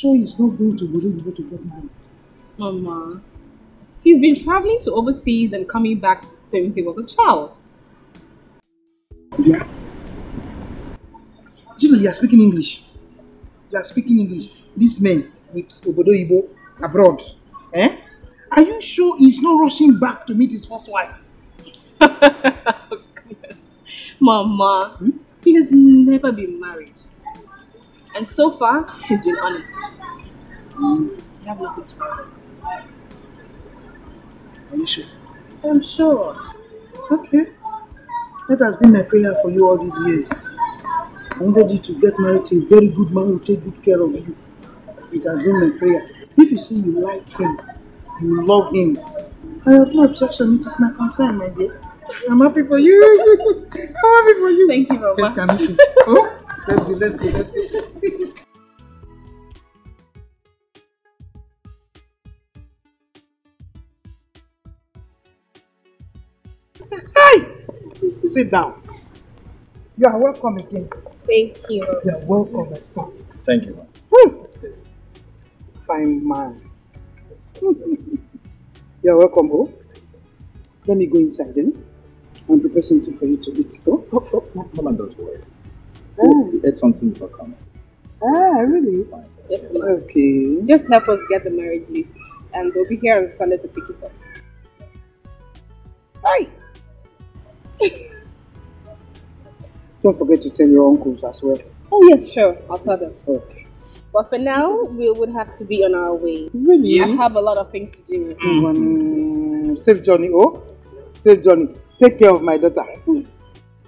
sure he's not going to Obodo to get married? Mama, he's been traveling to overseas and coming back since he was a child. Yeah. You are speaking English. You are speaking English. This man with Obodo Ibo abroad. Eh? Are you sure he's not rushing back to meet his first wife? Mama, he has never been married. And so far, he's been honest. You have nothing to worry. Are you sure? I'm sure. Okay. That has been my prayer for you all these years. I wanted you to get married to a very good man who will take good care of you. It has been my prayer. If you see you like him, you love him, I have no objection. It is my concern, my dear. I'm happy for you. I'm happy for you. Thank you, Mama. Let's come meet him. Oh, let's go. Hey! Sit down. You are welcome again. Thank you. You are welcome, my son. Thank you, man. Woo! Fine man. You are welcome, oh. Let me go inside then and prepare something for you to eat. Oh. Mama, don't worry. Ah. You ate something before coming. Really? Fine. Yes, Mama. Okay. Just help us get the marriage list, and we'll be here on Sunday to pick it up. Hey! Don't forget to tell your uncles as well. Oh, yes, sure. I'll tell them. Okay. But for now, we would have to be on our way. Really? I have a lot of things to do. Safe journey, oh. Safe journey. Take care of my daughter.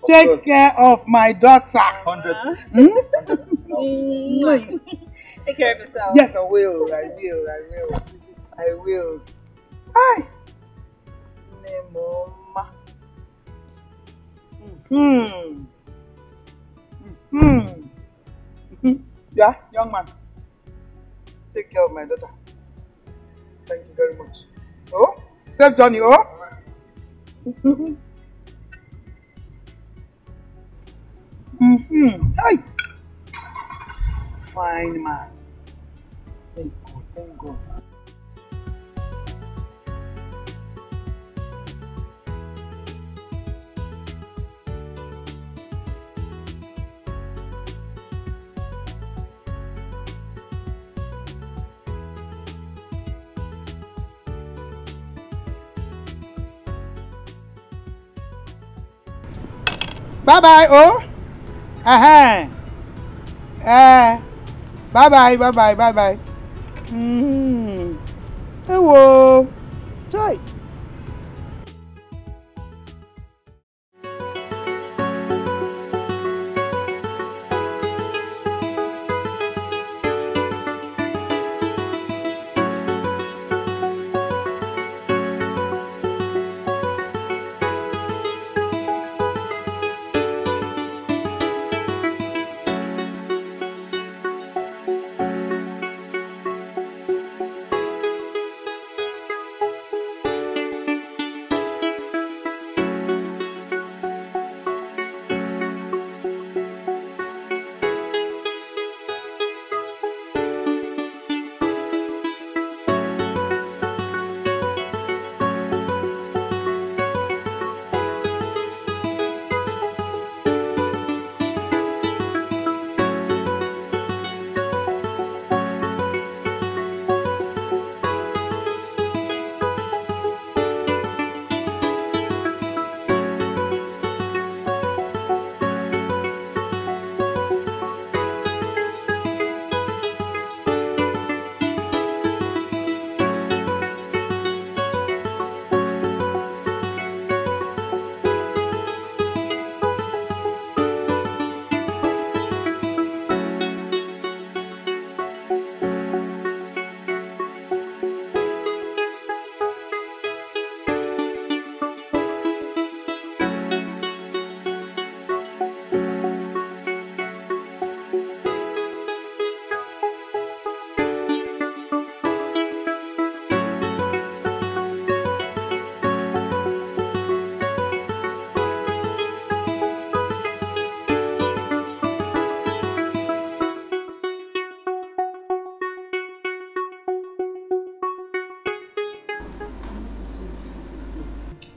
Take care of my daughter. 100. Take care of yourself. Yes, I will. Hi. Yeah, young man. Take care of my daughter. Thank you very much. Oh, safe journey, oh. Hi. Fine man. Thank God. Bye-bye, oh. Bye-bye. Hello. Joy.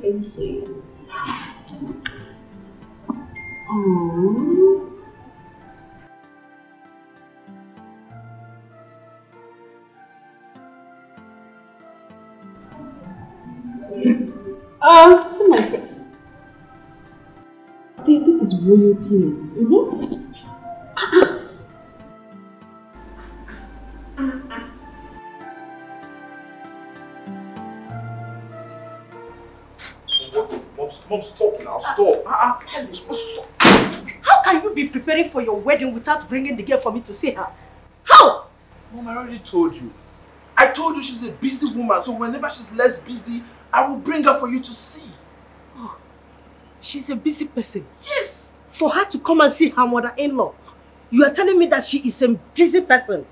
Thank you. Oh. So my friend. This is royal place. Mom, stop now, stop. Stop. How can you be preparing for your wedding without bringing the girl for me to see her? How? Mom, I already told you. I told you she's a busy woman, so whenever she's less busy, I will bring her for you to see. Oh, she's a busy person. Yes. For her to come and see her mother-in-law, you are telling me that she is a busy person.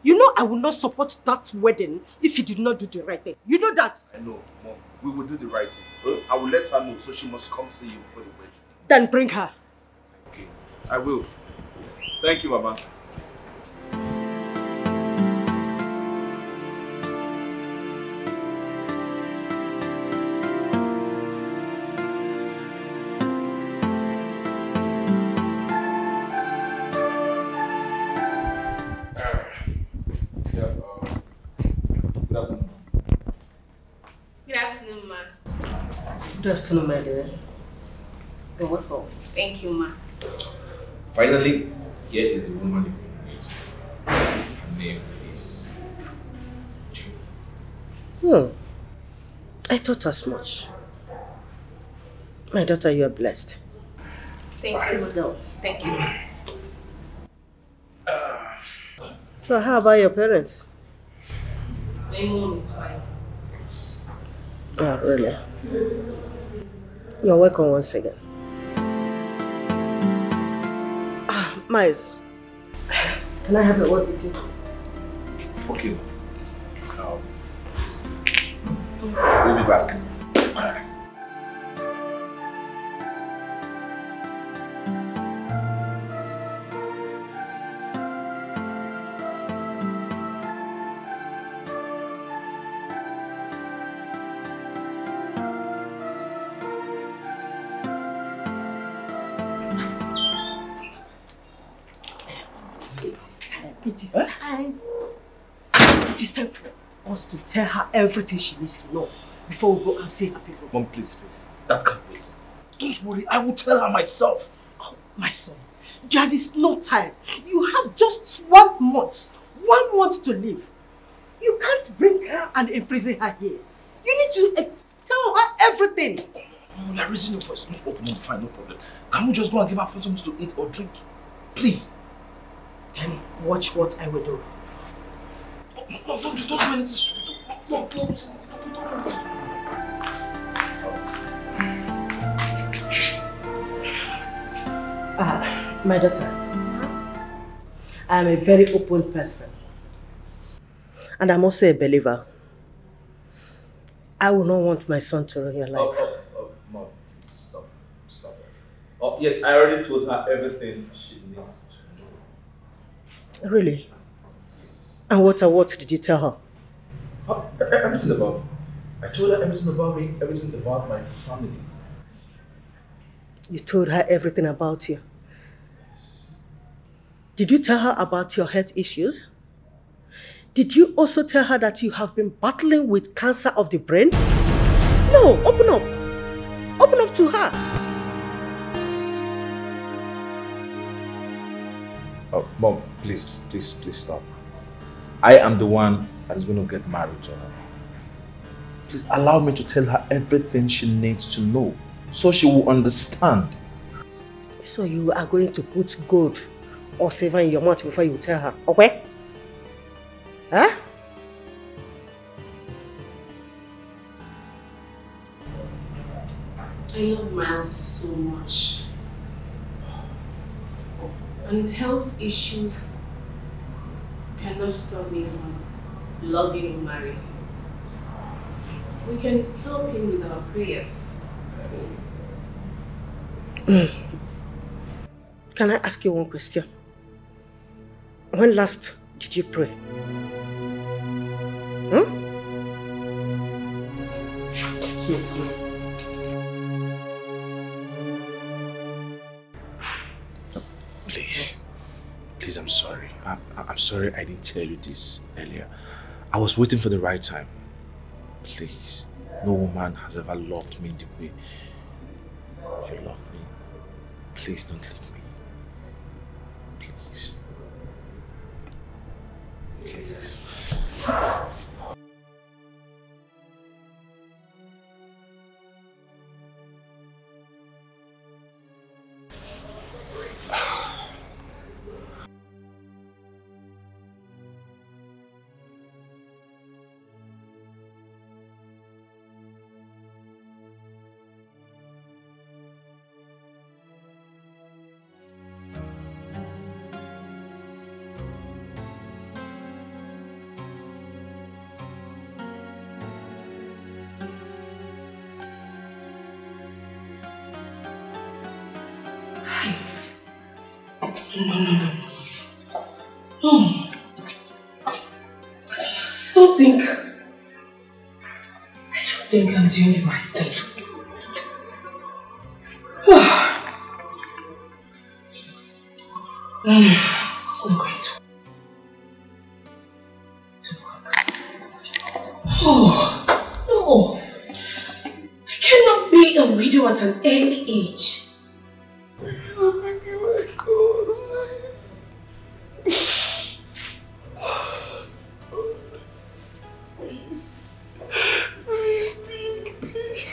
You know I will not support that wedding if you did not do the right thing. You know that. I know, Mom. We will do the right thing. I will let her know, so she must come see you before the wedding. Then bring her. Okay, I will. Thank you, Mama. Good afternoon. Good afternoon, ma. Good afternoon, my dear. You're welcome. Thank you, ma. Finally, here is the woman you've been waiting for. Her name is June. I thought as much. My daughter, you are blessed. Thank you, ma. Thank you. So how about your parents? My mom is fine. Oh, really? You're welcome once again. Miles, can I have a word with you? Okay. We'll be back. It is time. It is time for us to tell her everything she needs to know before we go and see her people. Mom, please. That can't wait. Don't worry, I will tell her myself. Oh, my son, there is no time. You have just 1 month. 1 month to live. You can't bring her and imprison her here. You need to tell her everything. Mom, you're raising your voice. No, fine, no problem. Can we just go and give her food something to eat or drink? Please. Then watch what I will do. No, don't do anything stupid. No, don't do anything. My daughter, I am a very open person. And I'm also a believer. I will not want my son to ruin your life. Mom, stop. Oh, yes, I already told her everything she needs to know. Really? Yes. And what did you tell her? Everything about me. I told her everything about me, everything about my family. You told her everything about you? Did you tell her about your health issues? Did you also tell her that you have been battling with cancer of the brain? No, open up. Open up to her. Oh, Mom, please stop. I am the one that is going to get married to her. Please allow me to tell her everything she needs to know, so she will understand. So you are going to put gold or silver in your mouth before you tell her, okay? Huh? I love Miles so much. And his health issues cannot stop me from loving and marrying him. We can help him with our prayers. Can I ask you one question? When last did you pray? Excuse me. Please, I'm sorry. I'm sorry I didn't tell you this earlier. I was waiting for the right time. Please, no woman has ever loved me the way you love me. Please don't leave me. Please. Please. No. I don't think I'm doing the right thing. It's not going to work. Oh, no. I cannot be a widow at an early age. I'm making my calls. Please. Please speak, please.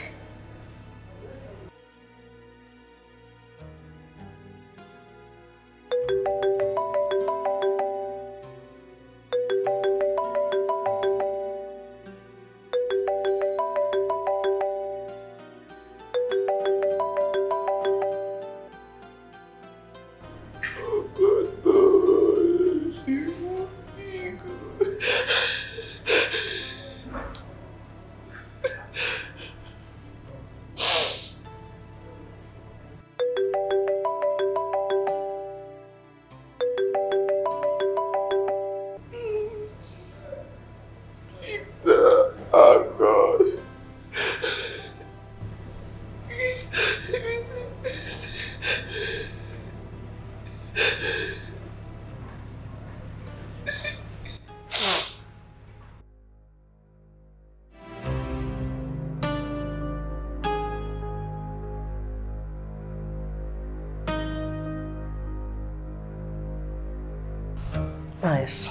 Nice.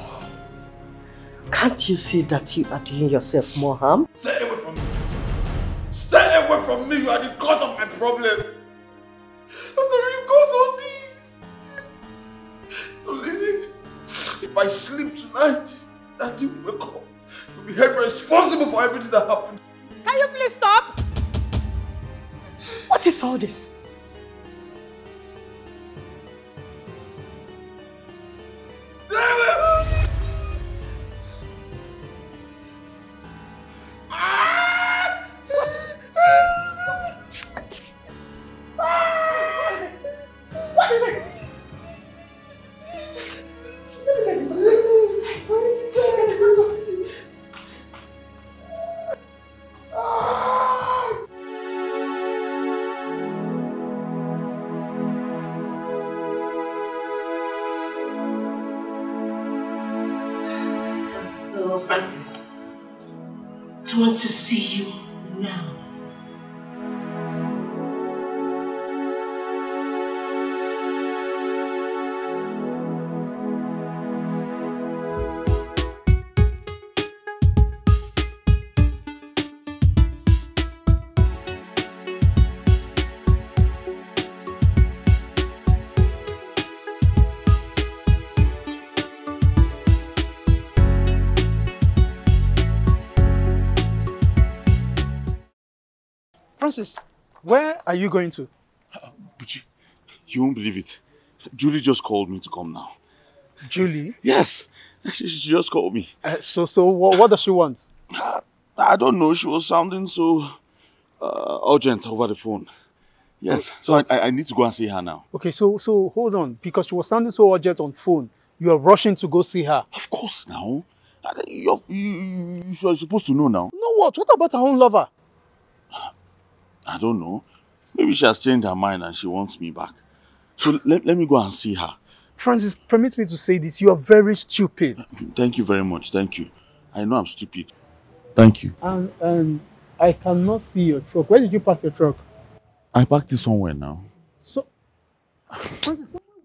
Can't you see that you are doing yourself more harm? Stay away from me. Stay away from me. You are the cause of my problem. After you cause all this. Listen. If I sleep tonight and you wake up, you'll be held responsible for everything that happened. Can you please stop? What is all this? Stay away from me. What is it? Let me get the doctor. Let me get the doctor. Hello, Francis. I want to see you now. Francis, where are you going to? But you won't believe it. Julie just called me to come now. Julie? Yes, she just called me. So what does she want? I don't know, she was sounding so urgent over the phone. Yes, so I need to go and see her now. Okay, so hold on. Because she was sounding so urgent on phone, you are rushing to go see her. Of course now. You are supposed to know now. No, what? What about her own lover? I don't know. Maybe she has changed her mind and she wants me back. So let me go and see her. Francis, permit me to say this. You are very stupid. Thank you very much. Thank you. I know I'm stupid. Thank you. And I cannot see your truck. Where did you park your truck? I parked it somewhere now. So,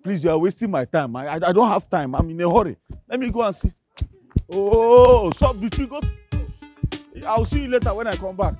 Please, you are wasting my time. I don't have time. I'm in a hurry. Let me go and see. Oh, stop the tree. Go. I'll see you later when I come back.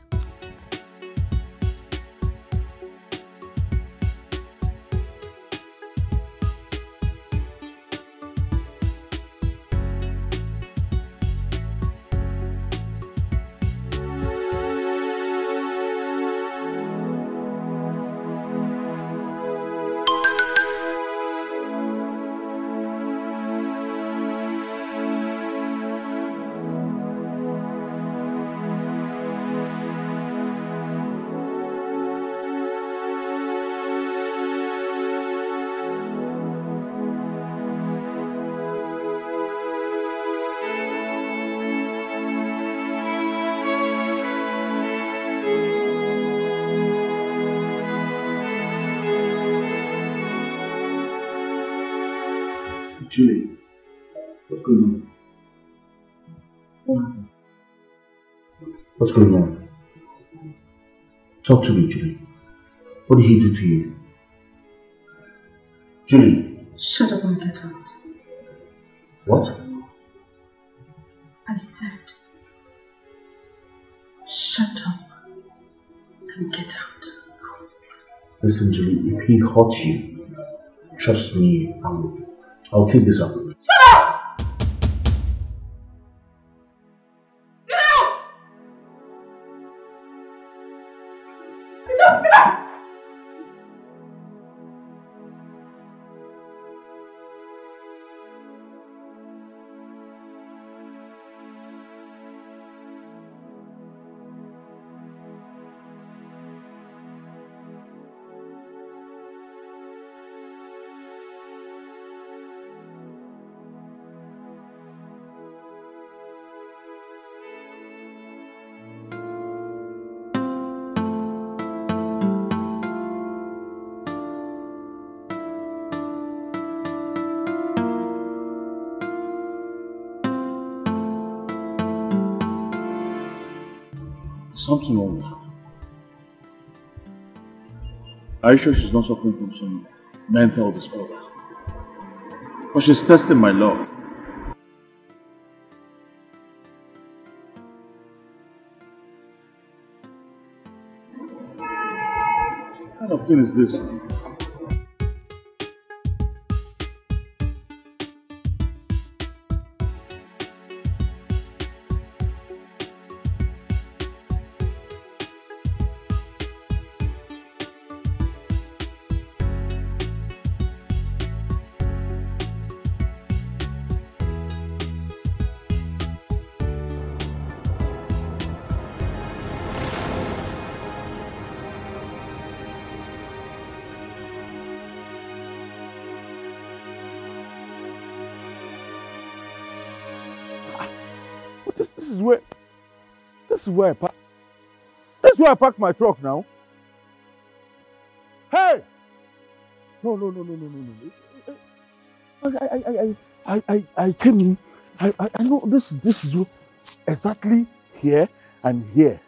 Julie, what's going on? What happened? What's going on? Talk to me, Julie. What did he do to you? Julie. Shut up and get out. What? I said, shut up and get out. Listen, Julie, if he hurts you, trust me, I'll take this up. Shut up! Get out! Get out! Get out! Something wrong with her. Are you sure she's not suffering from some mental disorder? But she's testing my love. What kind of thing is this? This is where I park my truck now. Hey! No. I came in. I know this is exactly here and here.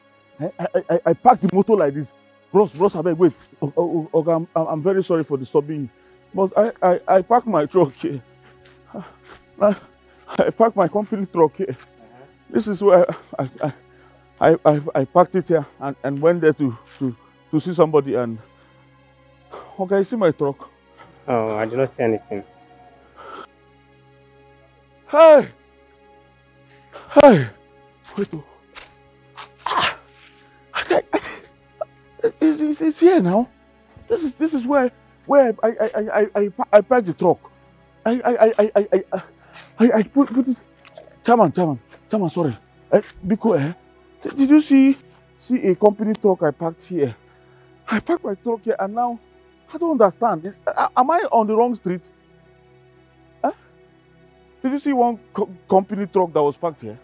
I parked the motor like this. Bros, abeg, wait. Okay, I'm very sorry for disturbing you. But I parked my truck here. I parked my company truck here. This is where I parked it here and went there to see somebody and okay, you see my truck? oh, I do not see anything. Hey! Wait. It's here now. This is where I parked the truck. I put it. Chairman, sorry. Because did you see a company truck I parked here? I parked my truck here and now I don't understand. Am I on the wrong street? Huh? Did you see one company truck that was parked here?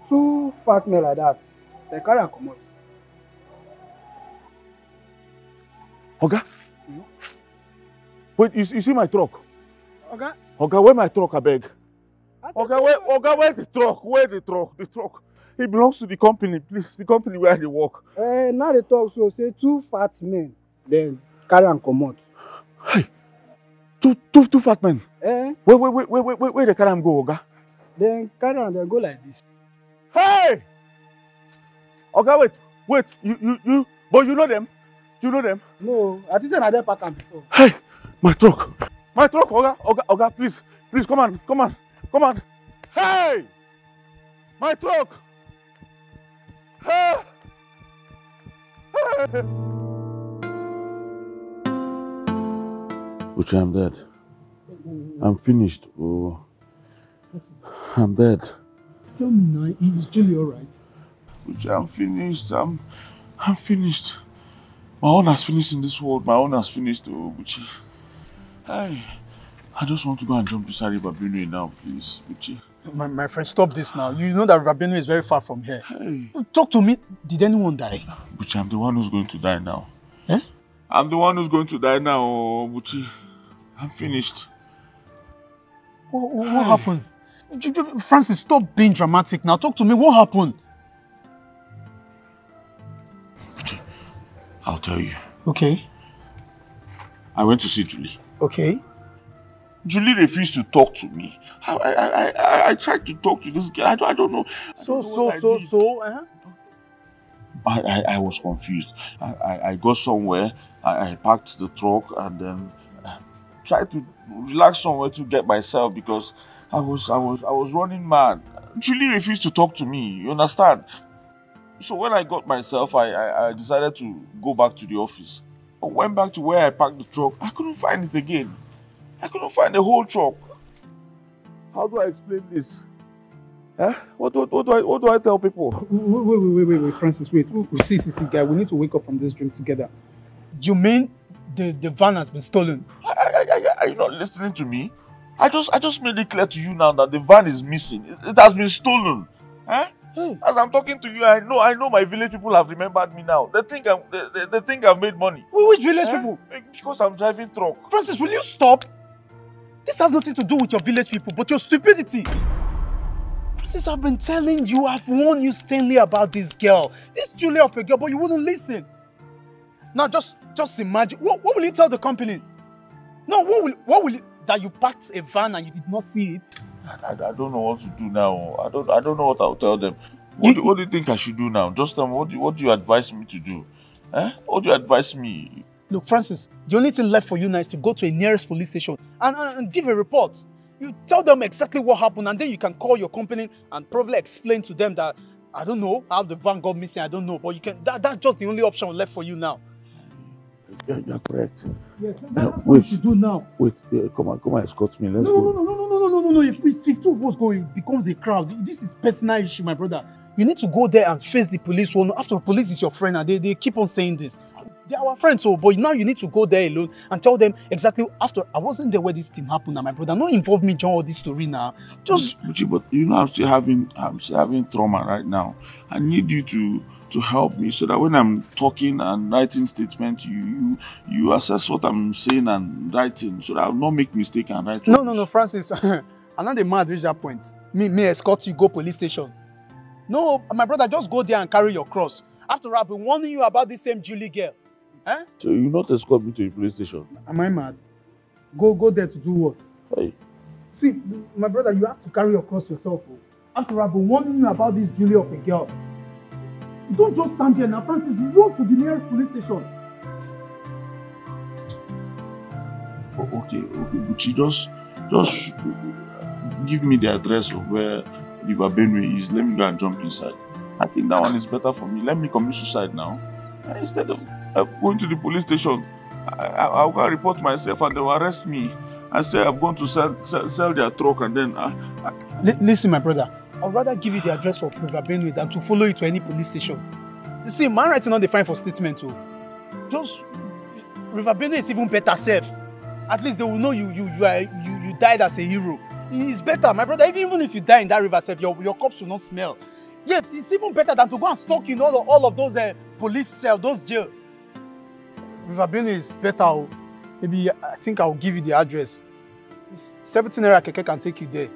Two fat men like that. They carry and come out. Okay. Wait, you see my truck? Okay. Oga, where my truck, I beg? Oga, where the truck? Where the truck? The truck. It belongs to the company, please. The company where they work. Now they talk so say 2 fat men, then carry and comot. Hey, two fat men. Where they carry and go, Oga? Then carry and then go like this. Hey! Oga, wait. But you know them? You know them? No, I think I did pack am before. Hey, my truck, Oga, please, come on. Hey, my truck. Hey. Uche, I'm dead. I'm finished. Oh, I'm dead. Tell me now, is Julie alright? Uche, I'm finished. I'm finished. My own has finished in this world. My own has finished, oh, Uche. Hey, I just want to go and jump beside River Benue now, please, Uche. My friend, stop this now. You know that River Benue is very far from here. Hey. Talk to me. Did anyone die? Buchi, I'm the one who's going to die now. Eh? I'm the one who's going to die now, Buchi. I'm finished. What happened? Francis, stop being dramatic now. Talk to me. What happened? Buchi, I'll tell you. Okay. I went to see Julie. Okay. Julie refused to talk to me. I tried to talk to this girl. I don't know. I was confused. I got somewhere. I parked the truck and then tried to relax somewhere to get myself because I was running mad. Julie refused to talk to me. You understand? So when I got myself, I decided to go back to the office. I went back to where I parked the truck. I couldn't find it again. I couldn't find the whole truck. How do I explain this? Eh? What do I tell people? Wait, Francis, wait. See, guy, we need to wake up from this dream together. You mean the van has been stolen? Are you not listening to me? I just made it clear to you now that the van is missing. It has been stolen. Eh? Hey. As I'm talking to you, I know my village people have remembered me now. They think I've made money. Which village people? Because I'm driving truck. Francis, will you stop? This has nothing to do with your village people, but your stupidity. Francis, I've been telling you, I've warned you sternly about this girl. This Julia of a girl, but you wouldn't listen. Now just imagine. What will you tell the company? No, what will you, that you packed a van and you did not see it? I don't know what to do now. I don't know what I'll tell them. What do you think I should do now? Just tell me, what do you advise me to do? Eh? What do you advise me? Look, Francis, the only thing left for you now is to go to a nearest police station and give a report. You tell them exactly what happened and then you can call your company and probably explain to them that, I don't know how the van got missing, I don't know, but you can. That's just the only option left for you now. You're correct. Yes, that's what you should do now. Wait, come on, escort me. Let's go. No. If two of us go, it becomes a crowd. This is personal issue, my brother. You need to go there and face the police. Well, after all, police is your friend and they keep on saying this. They are our friends, so but now you need to go there alone and tell them exactly after I wasn't there where this thing happened now, my brother. Not involve me in all this story now. Just but you know I'm still having trauma right now. I need you to help me so that when I'm talking and writing statements, you assess what I'm saying and writing so that I'll not make mistake and write. No, Francis. I'm not the mad reach that point. Me escort you go police station. No, my brother, just go there and carry your cross. After all, I've been warning you about this same Julie girl. Eh? So you not escort me to the police station? Am I mad? Go there to do what? Hey. See, my brother, you have to carry your cross yourself. After all, I've been warning you about this Julie of a girl. You don't just stand there now, Francis. You walk to the nearest police station. Okay, but you just give me the address of where River Benue is. Let me go and jump inside. I think that one is better for me. Let me commit suicide now. Instead of going to the police station, I'll go and report myself and they will arrest me and say I'm going to sell their truck and then... Listen, my brother. I'd rather give you the address of River Benue than to follow you to any police station. You see, man writing on the fine for statement too. Just River Benue is even better safe. At least they will know you died as a hero. It's better, my brother. Even if you die in that river safe, your corpse will not smell. Yes, it's even better than to go and stalk you in all of those police cells, those jail. River Benue is better. Maybe I think I'll give you the address. It's 17 naira keke can take you there.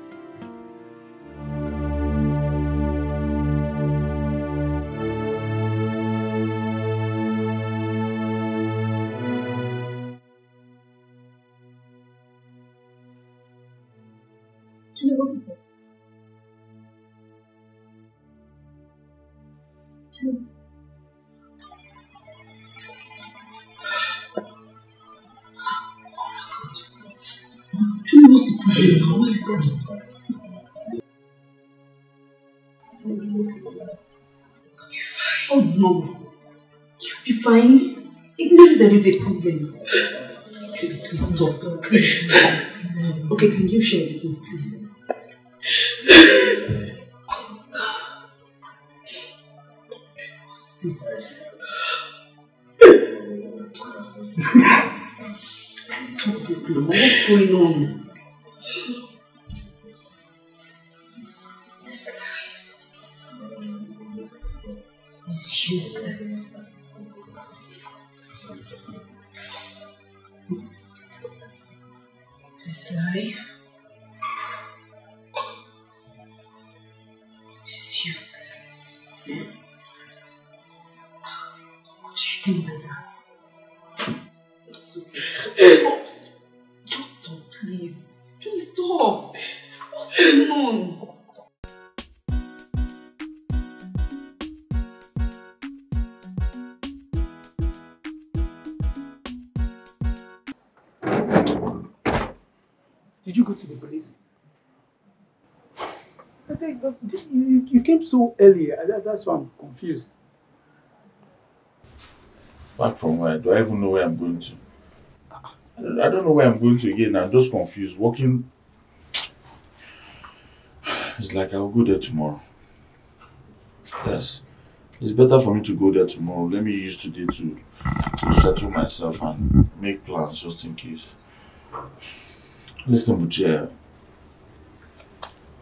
What's the problem now? Why oh no. You'll be fine. It means there is a problem. Please stop. Please stop. Okay, can you share with me, please? What's it? Stop this now. What's going on? This life is useless. This life is useless. What do you mean by that? It's okay. Stop. Just stop, please. Please stop. What's going on? Did you go to the police? I think this, you came so early. That's why I'm confused. Back from where? Do I even know where I'm going to? I don't know where I'm going to again. I'm just confused. Walking. It's like I'll go there tomorrow. Yes. It's better for me to go there tomorrow. Let me use today to settle myself and make plans just in case. Listen, Buche,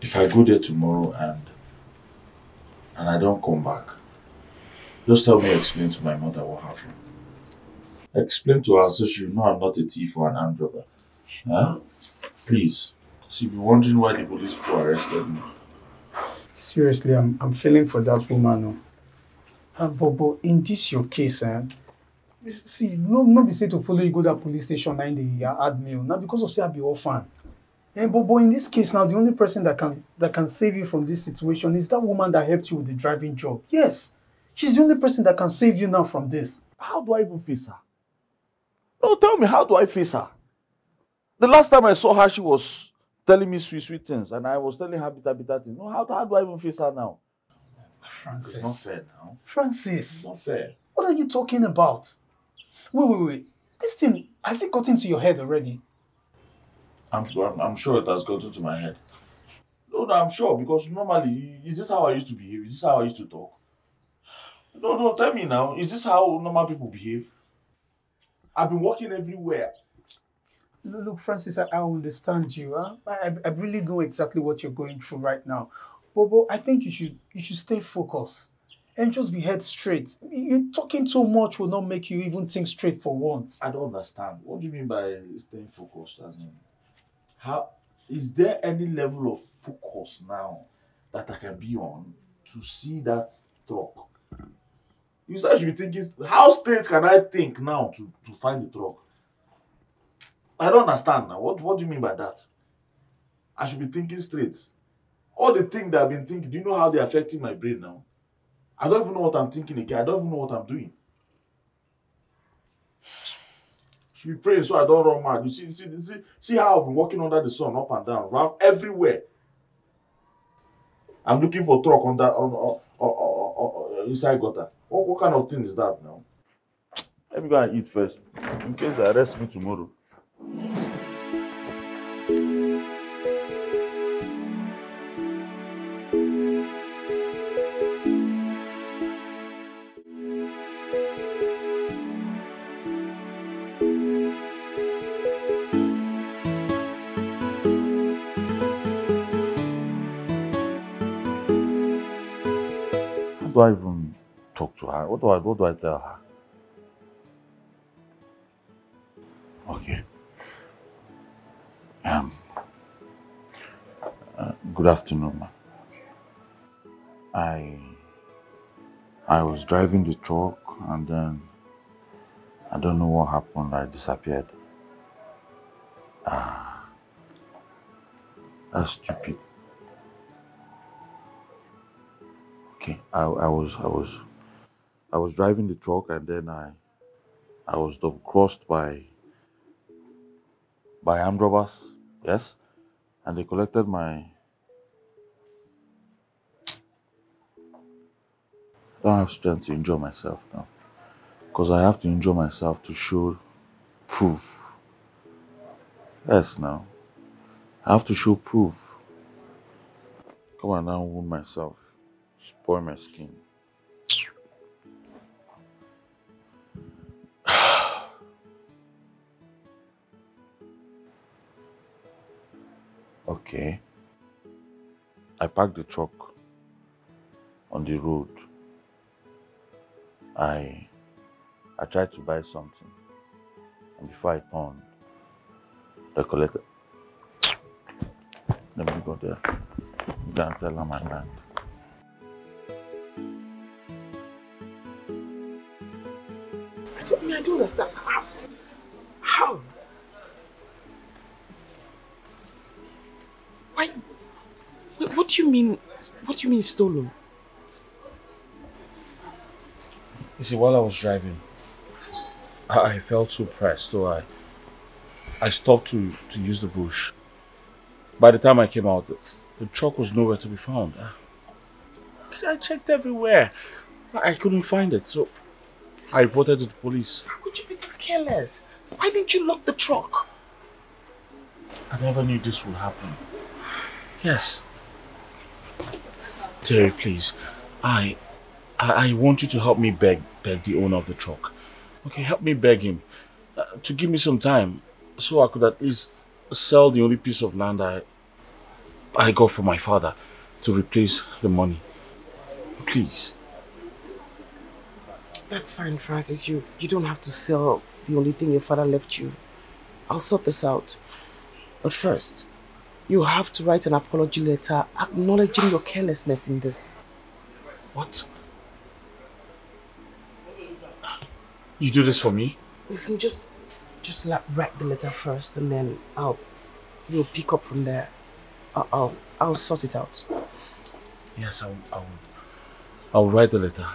if I go there tomorrow and I don't come back, just help me explain to my mother what happened. Explain to her so she will know I'm not a thief or an armed robber. Huh? Please. She'll be wondering why the police people arrested me. Seriously, I'm feeling for that woman. But in this your case, see, no be say to follow you go to that police station and they add me. Not because of say I be orphan. But in this case now, the only person that can save you from this situation is that woman that helped you with the driving job. Yes, she's the only person that can save you now from this. How do I even face her? No, tell me, how do I face her? The last time I saw her, she was telling me sweet things, and I was telling her bitter things. No, how do I even face her now? Francis. It's not fair now. Francis. It's not fair. What are you talking about? Wait. This thing, has it got into your head already? I'm sure it has gotten to my head. No, I'm sure, because normally, is this how I used to behave? Is this how I used to talk? No, tell me now. Is this how normal people behave? I've been walking everywhere. Look, Francis, I understand you. Huh? I really know exactly what you're going through right now. But I think you should stay focused and just be head straight. You talking too much will not make you even think straight for once. I don't understand. What do you mean by staying focused? As in, how is there any level of focus now that I can be on to see that truck? You said I should be thinking, how straight can I think now to find the truck? I don't understand now. What do you mean by that? I should be thinking straight. All the things that I've been thinking, do you know how they're affecting my brain now? I don't even know what I'm thinking again. I don't even know what I'm doing. Should be praying so I don't run mad. You see how I've been walking under the sun, up and down, round everywhere. I'm looking for truck on that inside gutter. What kind of thing is that now? Let me go and eat first, in case they arrest me tomorrow. How do I even talk to her? What do I tell her? Okay. Good afternoon, ma. I I was driving the truck and then I don't know what happened. I disappeared. That's stupid. Okay, I was driving the truck and then I was double crossed by armed robbers. Yes, and they collected my. I don't have strength to injure myself now because I have to injure myself to show proof. Yes, now I have to show proof. Come on now, wound myself, spoil my skin. Okay, I parked the truck on the road. I I tried to buy something, and before I turned, they collected. Let me go there. You can't tell her my mind. I don't understand. How? Why? What do you mean? What do you mean stolen? You see, while I was driving, I felt so pressed, so I stopped to use the bush. By the time I came out, the truck was nowhere to be found. I checked everywhere. I couldn't find it, so I reported to the police. How could you be this careless? Why didn't you lock the truck? I never knew this would happen. Yes. Terry, please. I want you to help me beg the owner of the truck. Okay, help me beg him to give me some time so I could at least sell the only piece of land I got from my father to replace the money. Please. That's fine, Francis. You don't have to sell the only thing your father left you. I'll sort this out. But first, you have to write an apology letter acknowledging your carelessness in this. What? You do this for me? Listen, just write the letter first, and then we'll pick up from there. I'll sort it out. Yes, I'll write the letter.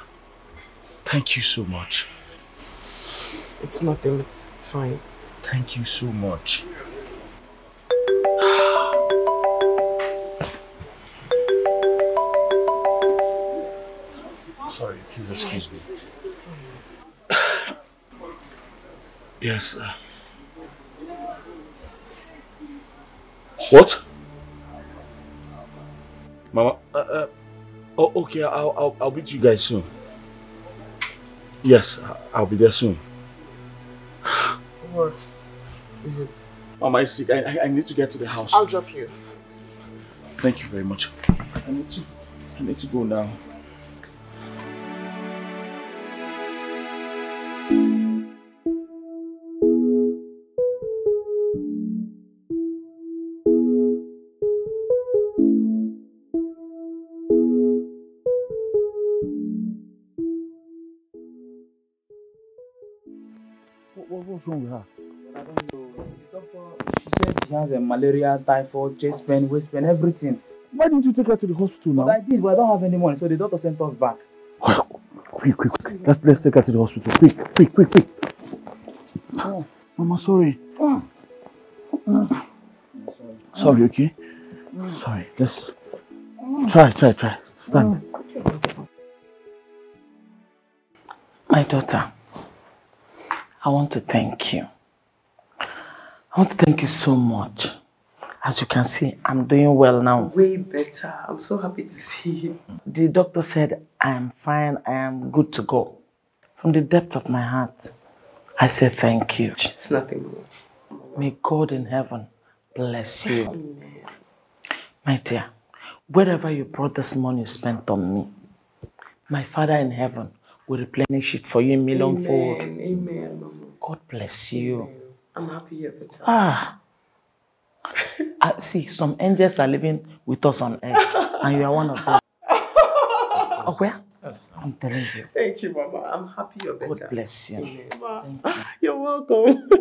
Thank you so much. It's nothing. It's fine. Thank you so much. Sorry, please excuse me. Yes. What? Mama? Oh, okay. I'll meet you guys soon. Yes, I'll be there soon. What is it? Mama is sick. I need to get to the house. I'll drop you. Thank you very much. I need to go now. What's wrong with her? I don't know. The doctor, she said she has a malaria, typhoid, chest pain, waist pain, everything. Why didn't you take her to the hospital now? But I did, but I don't have any money, so the doctor sent us back. Quick. Let's take her to the hospital. Quick. Oh. Mama, sorry. Sorry, okay? Sorry, let's try. Stand. My daughter, I want to thank you. I want to thank you so much. As you can see, I'm doing well now. Way better. I'm so happy to see you. The doctor said I am fine, I am good to go. From the depth of my heart, I say thank you. It's nothing more. May God in heaven bless you. Amen. My dear, wherever you brought this money spent on me, my Father in heaven will replenish it for you in millionfold. Amen, Mama. God bless you. Amen. I'm happy you're better. I See, some angels are living with us on earth, and you are one of them. Okay? I'm telling you. Thank you, Mama. I'm happy you're better. God bless you. Amen. Thank you. You're welcome.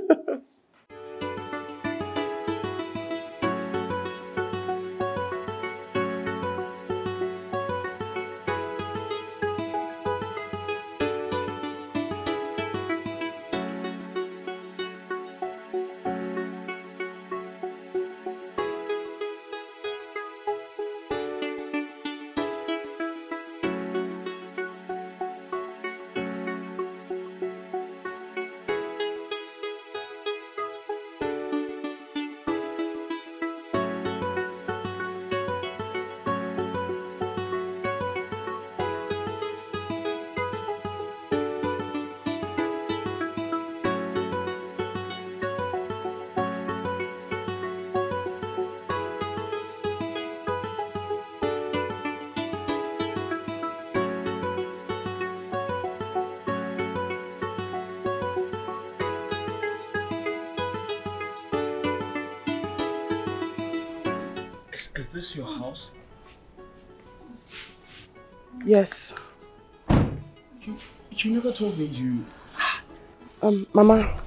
Is this your house? Yes. You never told me you... Mama,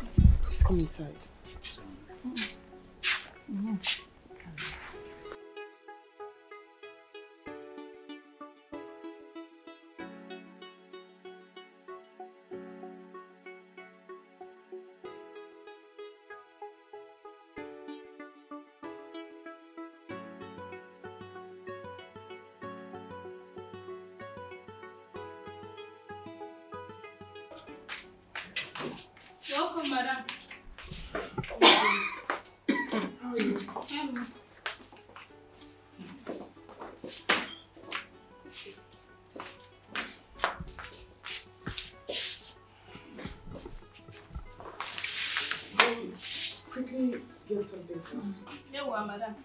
please come inside. Welcome, madam. How are you? Quickly get something to eat. Yeah, well, madam.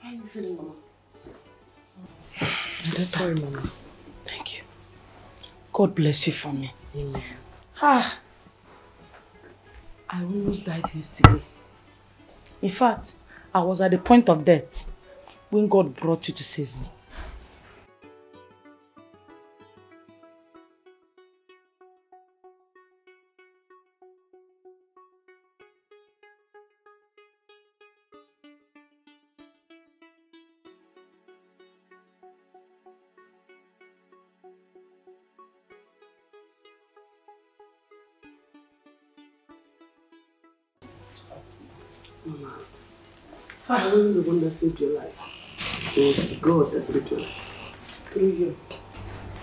How are you feeling, Mama? Sorry, Mama. Thank you. God bless you for me. Amen. I almost died yesterday. In fact, I was at the point of death when God brought you to save me. Mama, I wasn't the one that saved your life. It was God that saved your life. Through you.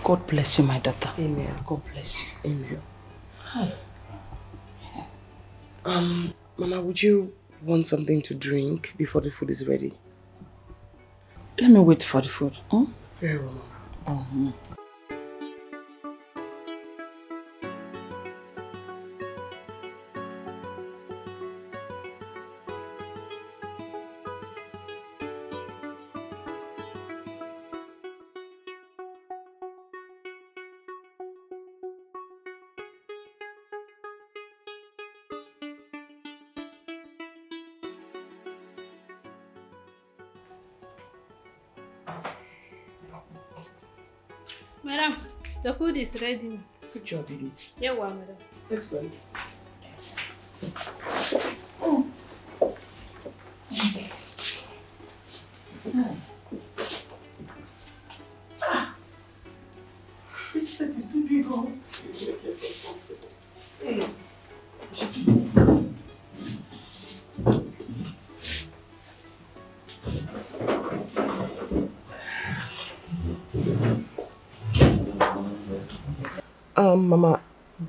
God bless you, my daughter. Amen. God bless you. Amen. Hi. Mama, would you want something to drink before the food is ready? Let me wait for the food. Very well, Mama. Madam, the food is ready. Good job, Edith. Yeah, well, madam. Let's go. This plate is too big, oh. Make yourself comfortable. Hey. Mama,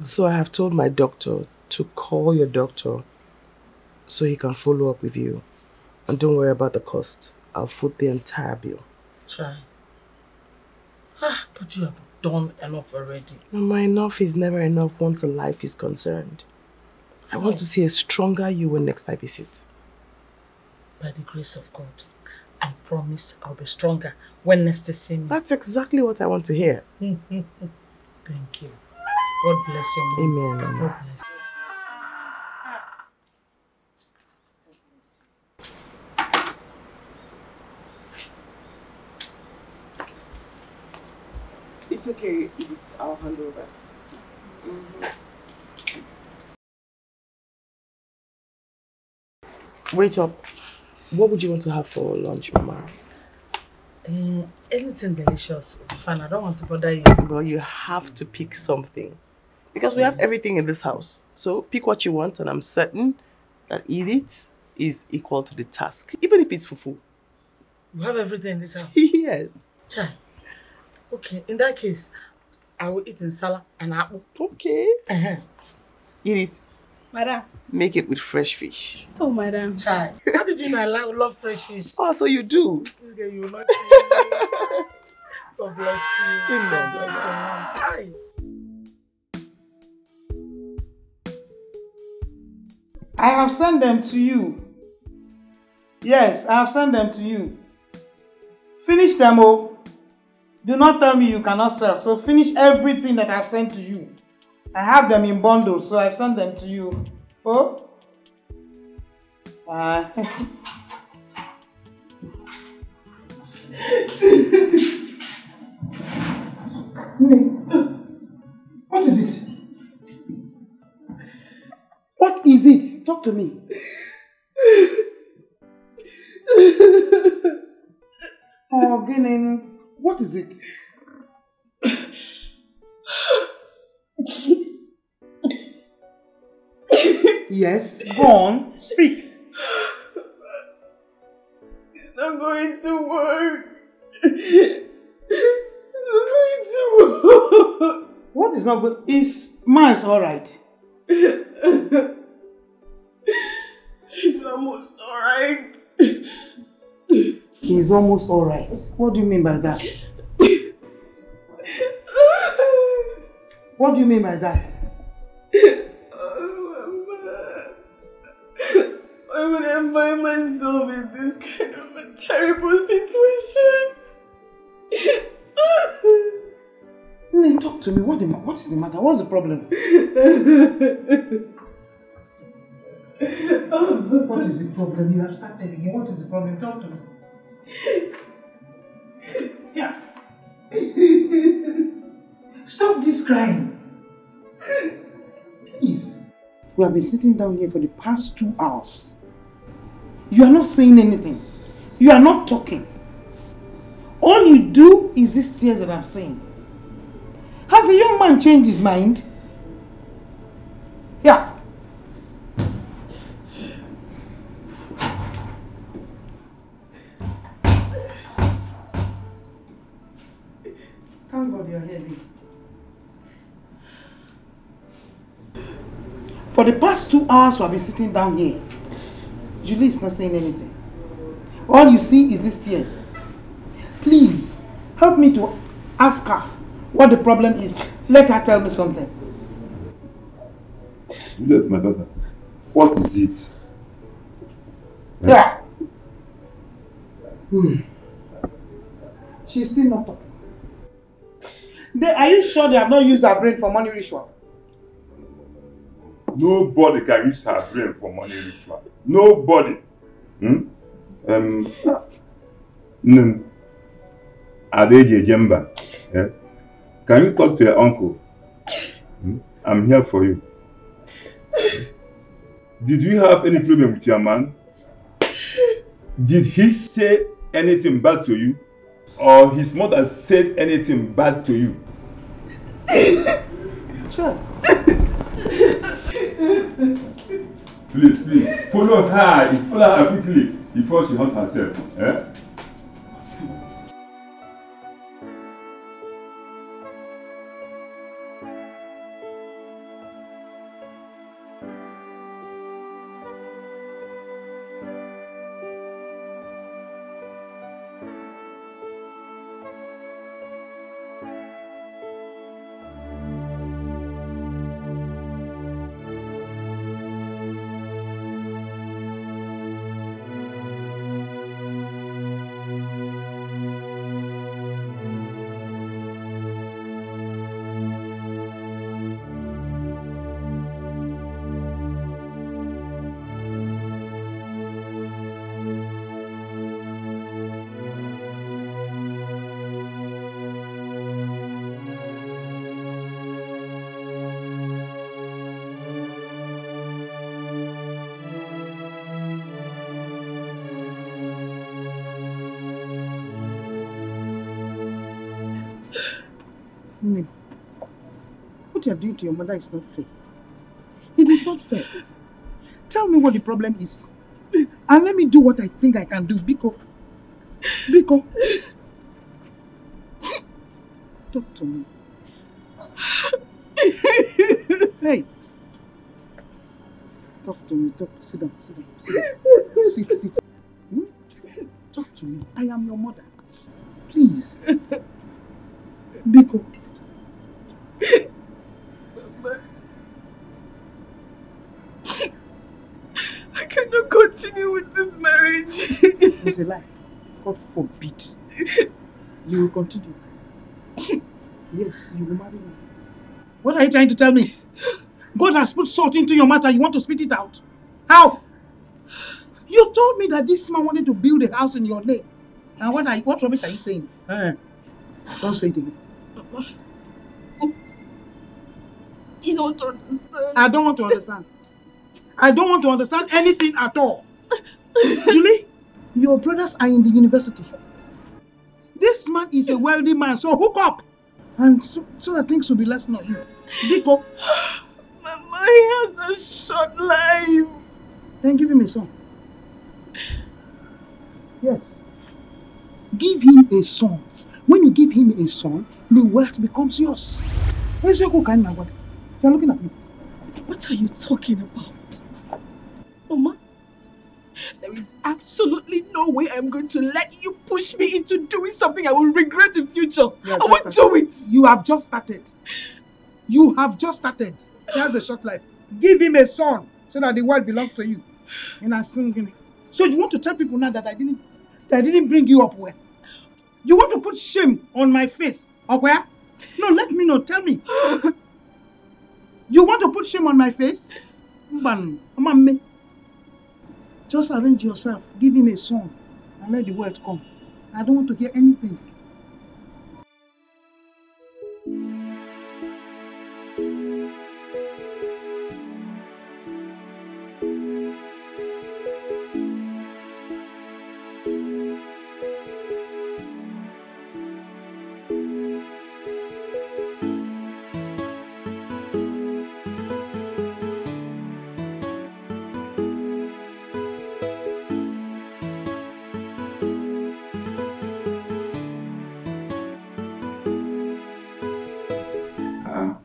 so I have told my doctor to call your doctor so he can follow up with you. And don't worry about the cost. I'll foot the entire bill. Try. But you have done enough already. Mama, enough is never enough once a life is concerned. I want to see a stronger you when next I visit. By the grace of God, I promise I'll be stronger when next you see me. That's exactly what I want to hear. Thank you. God bless you, Mom. Amen, Mama. God bless you. It's okay. I'll handle that. Wait up. What would you want to have for lunch, Mama? Anything delicious. Fine, I don't want to bother you. Well, you have to pick something. Because we have everything in this house. So pick what you want and I'm certain that eat it is equal to the task. Even if it's fufu. You have everything in this house? Yes. Chai. Okay, in that case, I will eat in salad and apple. Okay. Eat it. Madam. Make it with fresh fish. Oh, madam. Chai. How did you know I love fresh fish? Oh, so you do? This girl, you will not kill me. God bless you. Amen. God bless you, mom. Chai. I have sent them to you. Yes, I have sent them to you. Finish them, oh. Do not tell me you cannot sell. So finish everything that I have sent to you. I have them in bundles, so I've sent them to you. Oh? What is it? What is it? Talk to me. Oh, Ginen, what is it? Yes, go on, speak. It's not going to work. It's not going to work. What is not good? Is mine's alright? It's almost alright. He's almost alright. What do you mean by that? What do you mean by that? Why would I find myself in this kind of a terrible situation? Talk to me. What is the matter? What's the problem? What is the problem? You have started again. What is the problem? Talk to me. Yeah. Stop this crying. Please. We have been sitting down here for the past 2 hours. You are not saying anything. You are not talking. All you do is these tears that I'm saying. Has the young man changed his mind? Yeah. Thank God you're here. For the past 2 hours we have been sitting down here. Julie is not saying anything. All you see is these tears. Please, help me to ask her what the problem is. Let her tell me something. Juliet, my daughter, what is it? Yeah. She's still not talking. Are you sure they have not used her brain for money ritual? Nobody can use her brain for money ritual. Nobody. Adeje Jemba. Can you talk to your uncle? I'm here for you. Did you have any problem with your man? Did he say anything bad to you? Or his mother said anything bad to you? Sure. Please, follow her quickly before she hurts herself. Nene, what you are doing to your mother is not fair. It is not fair. Tell me what the problem is. And let me do what I think I can do. Biko. Biko. Talk to me. Hey. Talk to me. Sit down. Sit. Hmm? Talk to me. I am your mother. Please. Biko. I cannot continue with this marriage. It's a lie. God forbid. You will continue. Yes, you will marry me. What are you trying to tell me? God has put salt into your matter. You want to spit it out? How? You told me that this man wanted to build a house in your name. And what rubbish are you saying? Don't say it again. Mama, you don't understand. I don't want to understand. I don't want to understand anything at all. Julie, your brothers are in the university. This man is a wealthy man, so hook up. And so that things will be lesson on you. Biko. Mama, he has a short life. Then give him a son. Yes. Give him a son. When you give him a son, the wealth becomes yours. Where's your cook? You're looking at me. What are you talking about? Mama, there is absolutely no way I'm going to let you push me into doing something I will regret in future. I won't do it. You have just started. You have just started. He has a short life. Give him a son so that the world belongs to you. And I sing him. So you want to tell people now that I didn't bring you up well? You want to put shame on my face? Or where? No, let me know. Tell me. You want to put shame on my face? Just arrange yourself. Give him a son and let the word come. I don't want to hear anything.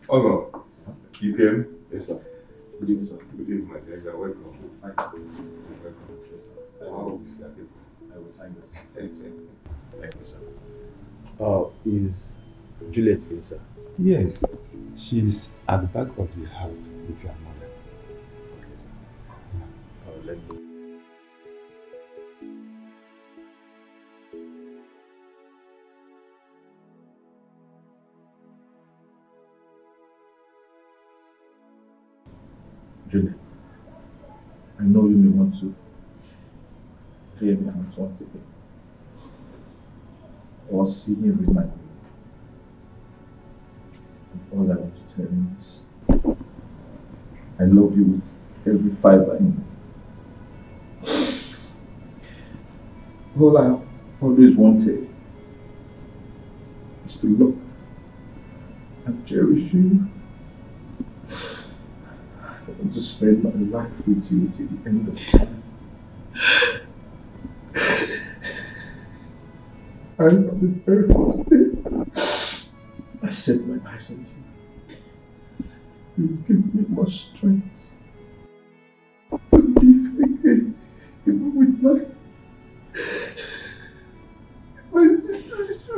Ogo, you came? Yes, sir. Good evening, sir. Good evening, my dear. You're welcome. Thanks. Welcome. Yes, sir. I will sign this. Thank you, sir. Is Juliet here, sir? Yes, she's at the back of the house with your mother. Okay, sir. Let me. Juliet, I know you may want to hear me out once again, or see me read my mind. And all I want to tell you is, I love you with every fiber in me. All I have always wanted is to love and cherish you. I want to spend my life with you till the end of time. And from the very first day I set my eyes on you, you give me more strength to live again, even with my situation.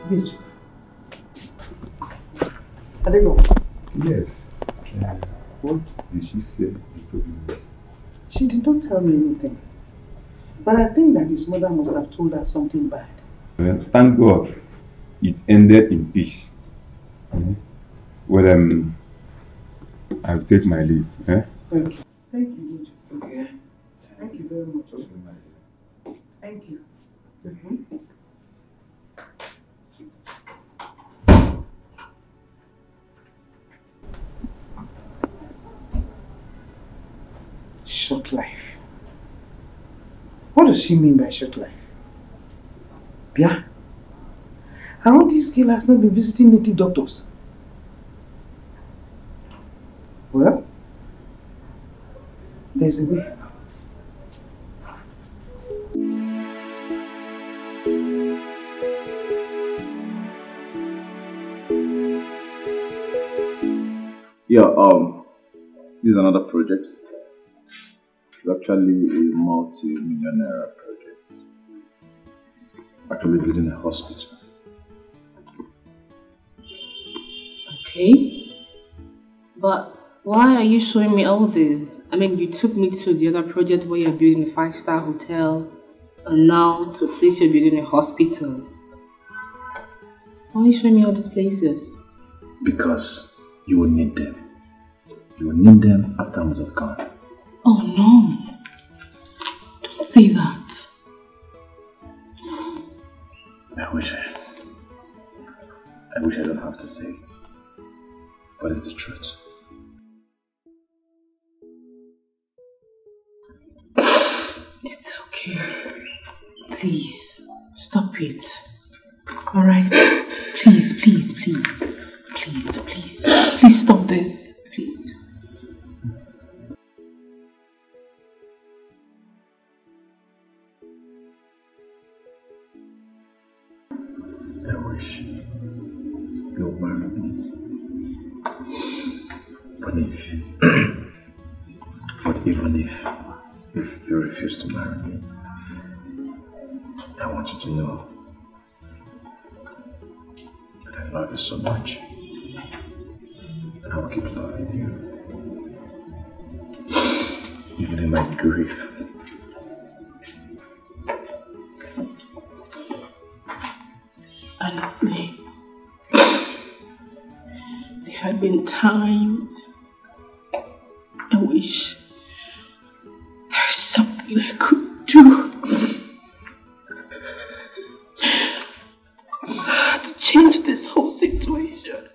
Bitch. Adego. Yes. What did she say before this? She did not tell me anything. But I think that his mother must have told her something bad. Well, thank God it ended in peace. Well, I'll take my leave. Thank you. Thank you, Uju. Okay. Thank you very much. Thank you. Short life. What does she mean by short life? Yeah? How this girl has not been visiting native doctors? Well, there's a way. Yeah, this is another project. It's actually a multi-millionaire project. Actually building a hospital. Okay. But why are you showing me all this? I mean, you took me to the other project where you're building a 5-star hotel, and now to a place you're building a hospital. Why are you showing me all these places? Because you will need them. You will need them after I must have gone. Oh no. Don't say that. I wish I don't have to say it. But it's the truth. It's okay. Please, stop it. Alright? Please, please, please. Please, please. Please stop this. Please. I wish you'll marry me. But even if you refuse to marry me, I want you to know that I love you so much. And I will keep loving you. Even in my grief. Honestly, there had been times I wish there's something I could do to change this whole situation.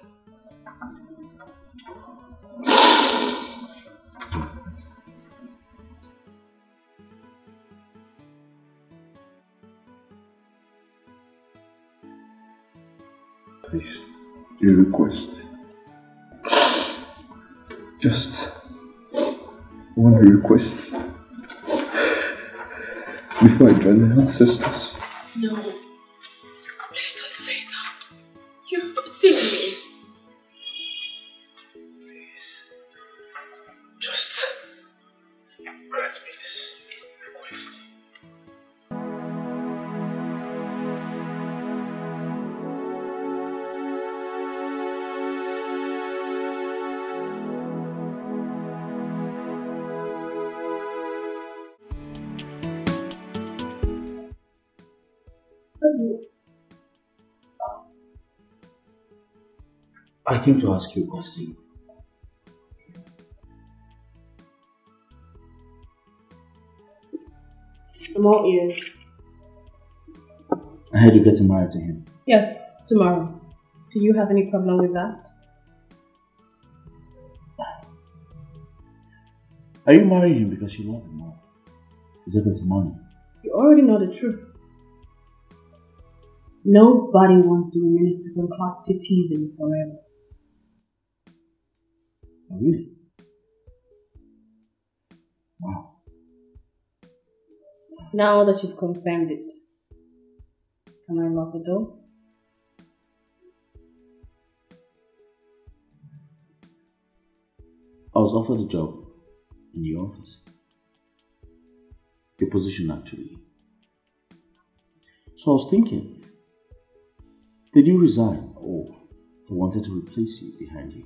Please, your request. Just one request. Before I join the ancestors. No, please don't say that. You're hurting me. Please, just grant me this request. I came to ask you a question. I'm all ears. I heard you getting married to him. Yes, tomorrow. Do you have any problem with that? Are you marrying him because you love him more? Is it his money? You already know the truth. Nobody wants to remain a second-class citizen forever. Oh, really? Wow. Now that you've confirmed it, can I lock the door? I was offered a job in your office. Your position, actually. So I was thinking, Did you resign or they wanted to replace you behind you?